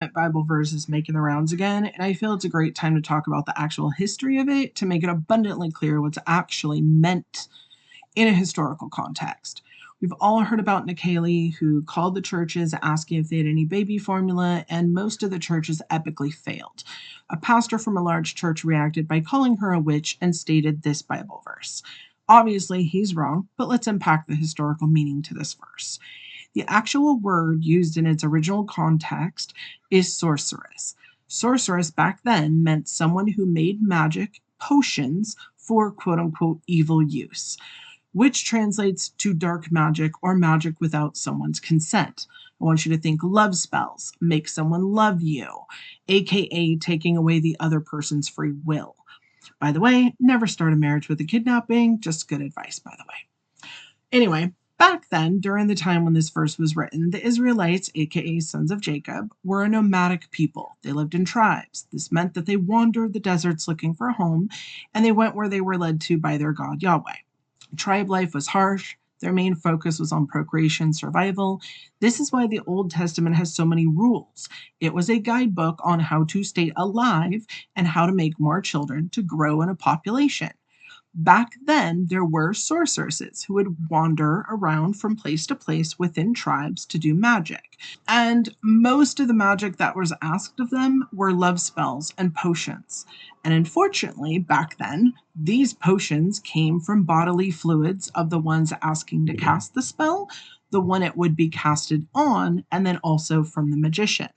Bible verse is making the rounds again, and I feel it's a great time to talk about the actual history of it to make it abundantly clear what's actually meant in a historical context. We've all heard about Nikali, who called the churches asking if they had any baby formula, and most of the churches epically failed. A pastor from a large church reacted by calling her a witch and stated this Bible verse. Obviously, he's wrong, but let's unpack the historical meaning to this verse. The actual word used in its original context is sorceress. Sorceress back then meant someone who made magic potions for quote unquote evil use, which translates to dark magic or magic without someone's consent. I want you to think love spells, make someone love you, aka taking away the other person's free will. By the way, never start a marriage with a kidnapping, just good advice, by the way. Anyway, back then, during the time when this verse was written, the Israelites, aka sons of Jacob, were a nomadic people. They lived in tribes. This meant that they wandered the deserts looking for a home, and they went where they were led to by their God Yahweh. Tribe life was harsh. Their main focus was on procreation, survival. This is why the Old Testament has so many rules. It was a guidebook on how to stay alive and how to make more children to grow in a population. Back then, there were sorceresses who would wander around from place to place within tribes to do magic. And most of the magic that was asked of them were love spells and potions. And unfortunately, back then, these potions came from bodily fluids of the ones asking to cast the spell, the one it would be casted on, and then also from the magician.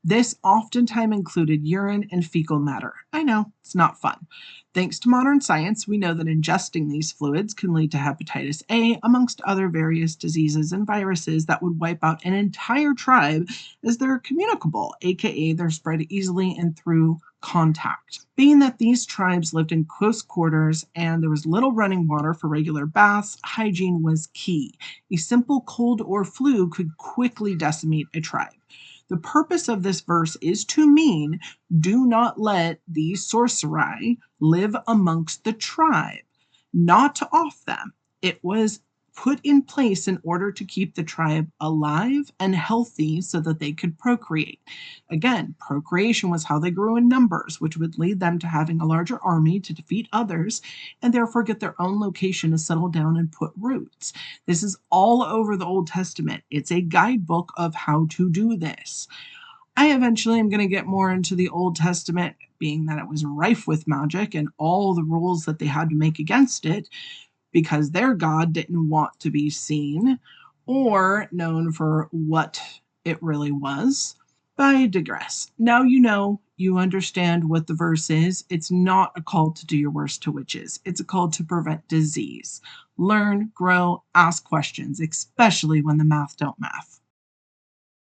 This oftentimes included urine and fecal matter. I know, it's not fun. Thanks to modern science, we know that ingesting these fluids can lead to hepatitis A, amongst other various diseases and viruses that would wipe out an entire tribe as they're communicable, aka they're spread easily and through contact. Being that these tribes lived in close quarters and there was little running water for regular baths, hygiene was key. A simple cold or flu could quickly decimate a tribe. The purpose of this verse is to mean do not let these sorcery live amongst the tribe, not to off them. It was put in place in order to keep the tribe alive and healthy so that they could procreate. Again, procreation was how they grew in numbers, which would lead them to having a larger army to defeat others and therefore get their own location to settle down and put roots. This is all over the Old Testament. It's a guidebook of how to do this. I eventually am going to get more into the Old Testament, being that it was rife with magic and all the rules that they had to make against it because their God didn't want to be seen or known for what it really was. But I digress. Now you understand what the verse is. It's not a call to do your worst to witches. It's a call to prevent disease. Learn, grow, ask questions, especially when the math don't math.